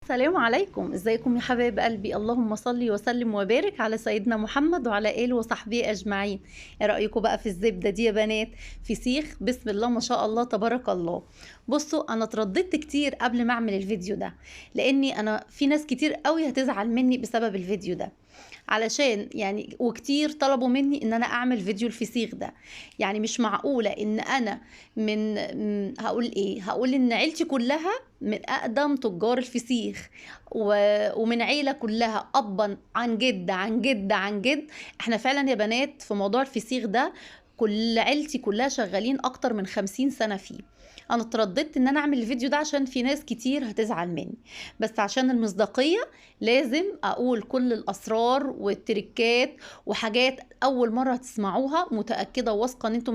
السلام عليكم، ازيكم يا حبايب قلبي؟ اللهم صل وسلم وبارك على سيدنا محمد وعلى اله وصحبه اجمعين. ايه رايكم بقى في الزبده دي يا بنات؟ فسيخ بسم الله ما شاء الله تبارك الله. بصوا، انا اترددت كتير قبل ما اعمل الفيديو ده، لاني انا في ناس كتير قوي هتزعل مني بسبب الفيديو ده، علشان يعني وكتير طلبوا مني ان انا اعمل فيديو الفسيخ ده. يعني مش معقولة ان انا هقول ان عيلتي كلها من اقدم تجار الفسيخ، ومن عيلة كلها ابا عن جد عن جد عن جد. احنا فعلا يا بنات في موضوع الفسيخ ده كل عيلتي كلها شغالين اكتر من 50 سنة فيه. انا اترددت ان انا اعمل الفيديو ده عشان في ناس كتير هتزعل مني، بس عشان المصداقية لازم اقول كل الاسرار والتركات وحاجات اول مره هتسمعوها، متاكده وواثقه ان انتوا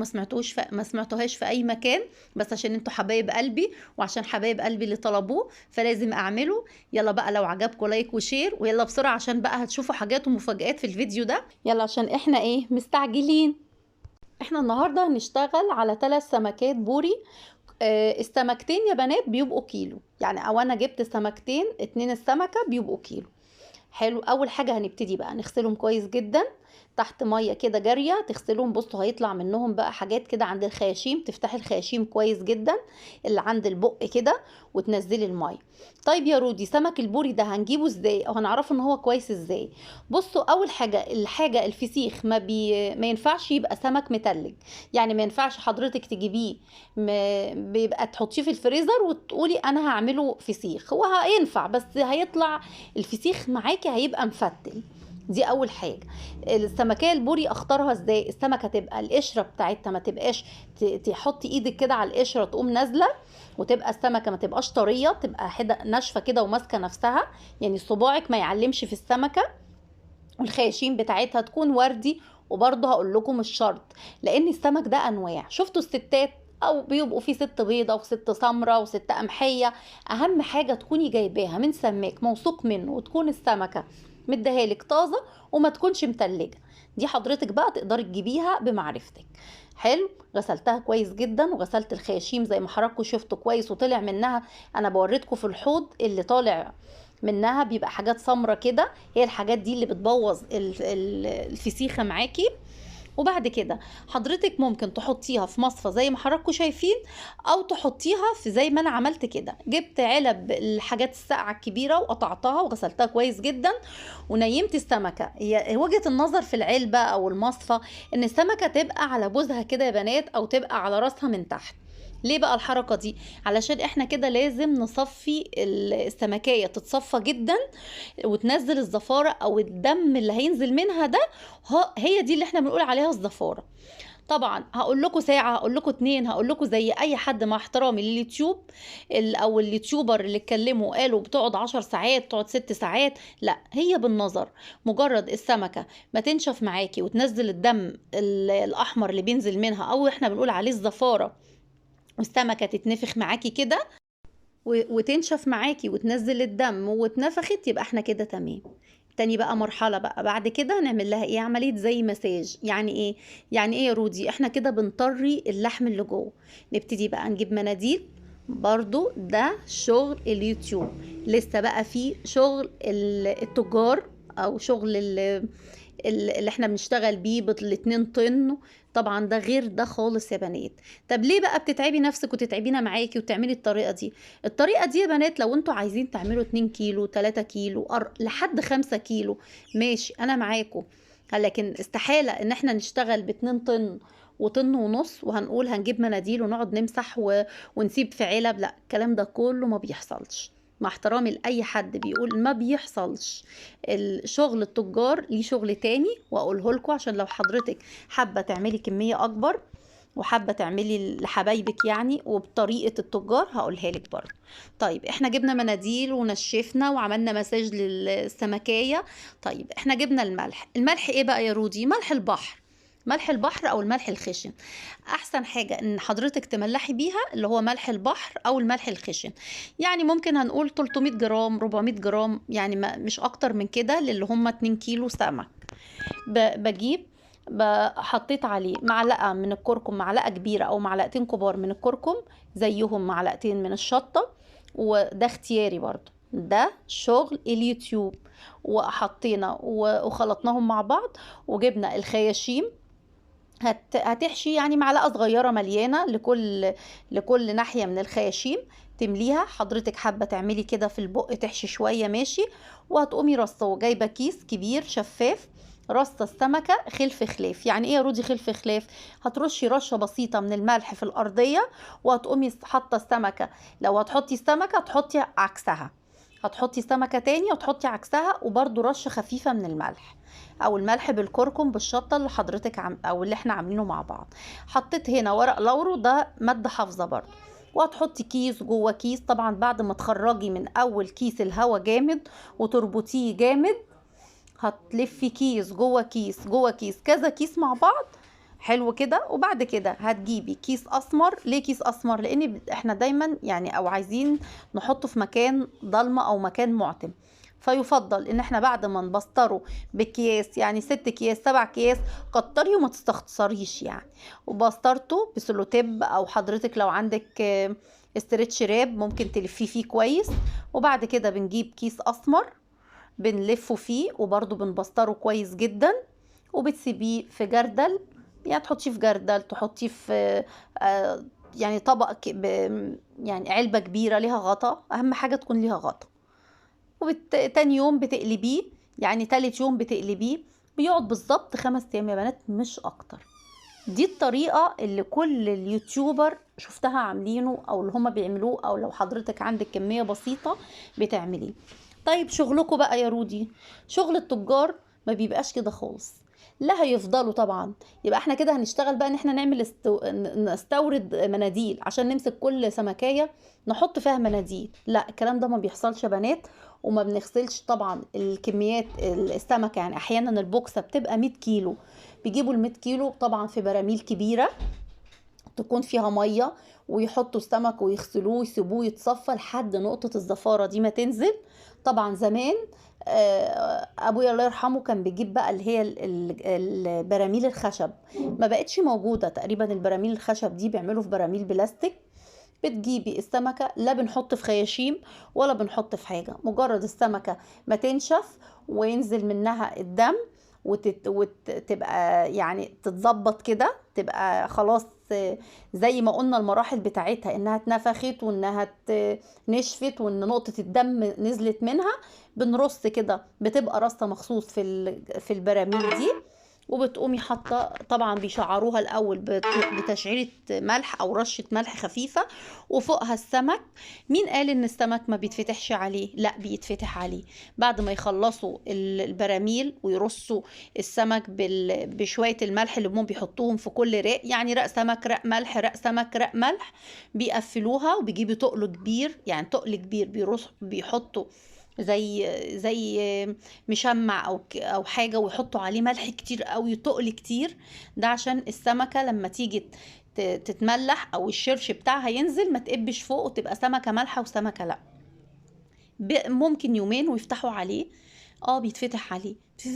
ما سمعتوهاش في اي مكان، بس عشان انتوا حبايب قلبي وعشان حبايب قلبي اللي طلبوه فلازم اعمله. يلا بقى لو عجبكم لايك وشير، ويلا بسرعه عشان بقى هتشوفوا حاجات ومفاجآت في الفيديو ده. يلا عشان احنا مستعجلين. احنا النهارده هنشتغل على 3 سمكات بوري. السمكتين يا بنات بيبقوا كيلو، يعني او انا جبت سمكتين 2 السمكة بيبقوا كيلو. حلو، اول حاجة هنبتدي بقى نغسلهم كويس جدا تحت مية كده جارية، تغسلهم. بصوا هيطلع منهم بقى حاجات كده عند الخياشيم، تفتحي الخياشيم كويس جدا اللي عند البق كده وتنزلي المية. طيب يا رودي، سمك البوري ده هنجيبه ازاي او هنعرفه ان هو كويس ازاي؟ بصوا، اول حاجة الفسيخ ما ينفعش يبقى سمك متلج. يعني ما ينفعش حضرتك تجيبيه بيبقى تحطيه في الفريزر وتقولي انا هعمله فسيخ. هو هينفع بس هيطلع الفسيخ معاكي هيبقى مفتل. دي اول حاجه. السمكيه البوري اختارها ازاي؟ السمكه تبقى القشره بتاعتها ما تبقاش تحطي ايدك كده على القشره تقوم نازله، وتبقى السمكه ما تبقاش طريه، تبقى ناشفه كده وماسكه نفسها، يعني صباعك ما يعلمش في السمكه، والخياشيم بتاعتها تكون وردي. وبرضه هقول لكم مش شرط، لان السمك ده انواع. شفتوا الستات او بيبقوا في ست بيضه وست سمره وست قمحيه، اهم حاجه تكوني جايباها من سماك موثوق منه، وتكون السمكه مديهالك طازه وما تكونش متلجه. دي حضرتك بقى تقدري تجيبيها بمعرفتك. حلو، غسلتها كويس جدا وغسلت الخياشيم زي ما حضراتكم شفتوا كويس وطلع منها. انا بوريتكم في الحوض اللي طالع منها بيبقى حاجات سمرة كده، هي الحاجات دي اللي بتبوظ الفسيخة معاكي. وبعد كده حضرتك ممكن تحطيها في مصفى زي ما حضراتكم شايفين، او تحطيها في زي ما انا عملت كده. جبت علب الحاجات الساقعه الكبيره وقطعتها وغسلتها كويس جدا ونيمت السمكه. هي وجهه النظر في العلبه او المصفى ان السمكه تبقى على بوزها كده يا بنات، او تبقى على راسها من تحت. ليه بقى الحركة دي؟ علشان احنا كده لازم نصفي السمكية، تتصفى جدا وتنزل الزفارة او الدم اللي هينزل منها ده. هي دي اللي احنا بنقول عليها الزفارة. طبعا هقول لكم ساعة، هقول لكم 2، هقول لكم زي اي حد مع احترامي لليوتيوب او اليوتيوبر اللي اتكلموا قالوا بتقعد 10 ساعات تقعد 6 ساعات. لا، هي بالنظر. مجرد السمكة ما تنشف معاكي وتنزل الدم الاحمر اللي بينزل منها، او احنا بنقول عليه الزفارة، والسمكة تتنفخ معاكي كده وتنشف معاكي وتنزل الدم واتنفخت، يبقى احنا كده تمام. تاني بقى مرحلة بقى بعد كده هنعمل لها عملية زي مساج. يعني ايه يا رودي؟ احنا كده بنطري اللحم اللي جوه. نبتدي بقى نجيب مناديل. برضو ده شغل اليوتيوب، لسه بقى في شغل التجار، او شغل اللي احنا بنشتغل بيه بالاتنين طن. طبعا ده غير ده خالص يا بنات. طب ليه بقى بتتعبي نفسك وتتعبينا معاكي وتعملي الطريقة دي؟ الطريقة دي يا بنات لو انتوا عايزين تعملوا 2 كيلو 3 كيلو لحد 5 كيلو ماشي، انا معاكم. لكن استحالة ان احنا نشتغل ب2 طن وطن ونص وهنقول هنجيب مناديل ونقعد نمسح ونسيب في علب. لا، الكلام ده كله ما بيحصلش. مع احترامي لأي حد بيقول ما بيحصلش. الشغل التجار ليه شغل تاني، واقوله لكم عشان لو حضرتك حابة تعملي كمية اكبر وحابة تعملي لحبايبك يعني وبطريقة التجار هقولها لك برضه. طيب احنا جبنا مناديل ونشفنا وعملنا مساج للسمكية. طيب احنا جبنا الملح ايه بقى يا رودي؟ ملح البحر. ملح البحر او الملح الخشن. احسن حاجة ان حضرتك تملحي بيها اللي هو ملح البحر او الملح الخشن. يعني ممكن هنقول 300 جرام 400 جرام، يعني مش اكتر من كده للي هم 2 كيلو سمك. بجيب حطيت عليه معلقة من الكركم، معلقة كبيرة أو معلقتين كبار من الكركم، زيهم معلقتين من الشطة، وده اختياري برضو. ده شغل اليوتيوب. وحطينا وخلطناهم مع بعض، وجبنا الخياشيم. هتحشي يعني معلقة صغيرة مليانة لكل ناحية من الخياشيم، تمليها حضرتك. حابة تعملي كده في البق تحشي شوية ماشي. وهتقومي رصة وجايبة كيس كبير شفاف، رصة السمكة خلف خلاف. يعني ايه يا رودي خلف خلاف؟ هترشي رشة بسيطة من الملح في الأرضية، وهتقومي حاطة السمكة. لو هتحطي السمكة تحطي عكسها، هتحطي سمكة تاني وتحطي عكسها، وبرده رشة خفيفة من الملح، او الملح بالكركم بالشطه اللي حضرتك او اللي احنا عاملينه مع بعض. حطيت هنا ورق لورو، ده ماده حافظه برضه. وهتحطي كيس جوه كيس. طبعا بعد ما تخرجي من اول كيس الهوا جامد وتربطيه جامد، هتلفي كيس جوه كيس جوه كيس، كذا كيس مع بعض. حلو كده. وبعد كده هتجيبي كيس اسمر. ليه كيس اسمر؟ لان احنا دايما يعني او عايزين نحطه في مكان ضلمه او مكان معتم، فيفضل ان احنا بعد ما نبستره بكياس، يعني 6 اكياس 7 اكياس، كتري وما تستخسريش يعني. وبسترته بسلوتيب، او حضرتك لو عندك استرتش راب ممكن تلفيه فيه كويس. وبعد كده بنجيب كيس اسمر بنلفه فيه، وبرده بنبستره كويس جدا، وبتسيبيه في جردل. يعني تحطيه في جردل، تحطيه في يعني طبق يعني علبة كبيرة ليها غطا، أهم حاجة تكون ليها غطا. تاني يوم بتقلبيه، يعني تالت يوم بتقلبيه. بيقعد بالظبط 5 أيام يا بنات، مش أكتر. دي الطريقة اللي كل اليوتيوبر شفتها عاملينه، أو اللي هما بيعملوه، أو لو حضرتك عندك كمية بسيطة بتعمليه. طيب شغلكم بقى يا رودي، شغل التجار ما بيبقاش كده خالص. لا هيفضلوا طبعا. يبقى احنا كده هنشتغل بقى ان احنا نعمل نستورد مناديل عشان نمسك كل سمكية نحط فيها مناديل. لا، الكلام ده ما بيحصلش يا بنات. وما بنغسلش طبعا الكميات السمكة. يعني احيانا البوكسة بتبقى 100 كيلو، بيجيبوا ال100 كيلو طبعا في براميل كبيرة تكون فيها مية، ويحطوا السمك ويغسلوه ويسيبوه يتصفى لحد نقطة الزفارة دي ما تنزل. طبعا زمان ابويا الله يرحمه كان بيجيب بقى اللي هي البراميل الخشب. ما بقتش موجودة تقريبا البراميل الخشب دي، بيعملوا في براميل بلاستيك. بتجيبي السمكة، لا بنحط في خياشيم ولا بنحط في حاجة، مجرد السمكة ما تنشف وينزل منها الدم وتبقى يعني تتظبط كده، تبقى خلاص زي ما قلنا المراحل بتاعتها، انها اتنفخت وانها نشفت وان نقطة الدم نزلت منها. بنرص كده، بتبقى رصة مخصوص في البراميل دي. وبتقومي حاطه، طبعا بيشعروها الاول بتشعيره ملح او رشه ملح خفيفه، وفوقها السمك. مين قال ان السمك ما بيتفتحش عليه؟ لا، بيتفتح عليه. بعد ما يخلصوا البراميل ويرصوا السمك بشويه الملح اللي هم بيحطوهم في كل راق، يعني راق سمك راق ملح راق سمك راق ملح، بيقفلوها وبيجيبوا تقل كبير، يعني تقل كبير بيحطوا زي مشمع او حاجه، ويحطوا عليه ملح كتير قوي، تقل كتير. ده عشان السمكه لما تيجي تتملح او الشرش بتاعها ينزل ما تقبش فوق وتبقى سمكه مالحه وسمكه لا. ممكن يومين ويفتحوا عليه. بيتفتح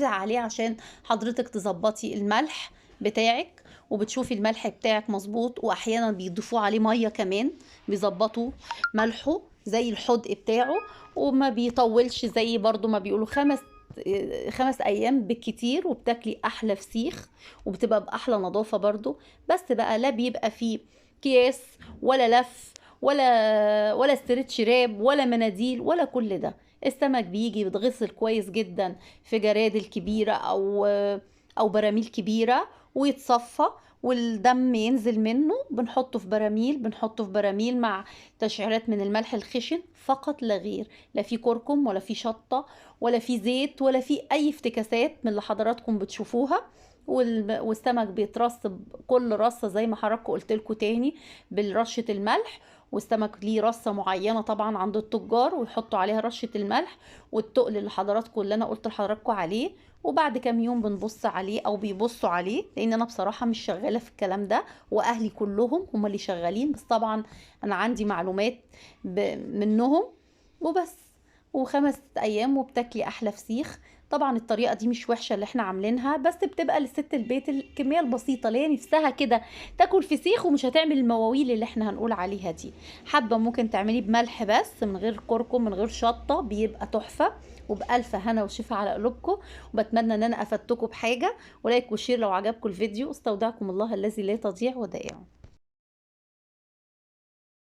عليه عشان حضرتك تظبطي الملح بتاعك، وبتشوفي الملح بتاعك مظبوط. واحيانا بيضيفوا عليه ميه كمان، بيظبطوا ملحه زي الحدق بتاعه. وما بيطولش، زي برضو ما بيقولوا 5 أيام بالكتير، وبتاكلي أحلى فسيخ وبتبقى بأحلى نظافة برضو. بس بقى لا بيبقى فيه أكياس ولا لف ولا استرتش راب ولا مناديل ولا كل ده. السمك بيجي بيتغسل كويس جدا في جرادل كبيرة أو براميل كبيرة، ويتصفى والدم ينزل منه. بنحطه في براميل مع تشعيرات من الملح الخشن فقط لا غير. لا في كركم ولا في شطة ولا في زيت ولا في أي افتكاسات من اللي حضراتكم بتشوفوها. والسمك بيترص كل رصة زي ما حضراتكم قلت لكم تاني بالرشة الملح. والسمك ليه رصة معينة طبعا عند التجار، ويحطوا عليها رشة الملح والتقل اللي انا قلت لحضراتكم عليه. وبعد كام يوم بنبص عليه او بيبصوا عليه، لان انا بصراحة مش شغالة في الكلام ده، واهلي كلهم هم اللي شغالين، بس طبعا انا عندي معلومات منهم وبس. و5 أيام وبتاكلي أحلى فسيخ. طبعًا الطريقة دي مش وحشة اللي إحنا عاملينها، بس بتبقى لست البيت الكمية البسيطة اللي هي نِفْسها كده تاكل فسيخ ومش هتعمل المواويل اللي إحنا هنقول عليها دي. حابة ممكن تعمليه بملح بس من غير كركم من غير شطة، بيبقى تحفة. وبألف هنا وشفا على قلوبكم، وباتمنى إن أنا أفدتكم بحاجة، ولايك وشير لو عجبكم الفيديو. أستودعكم الله الذي لا تضيع ودائعه.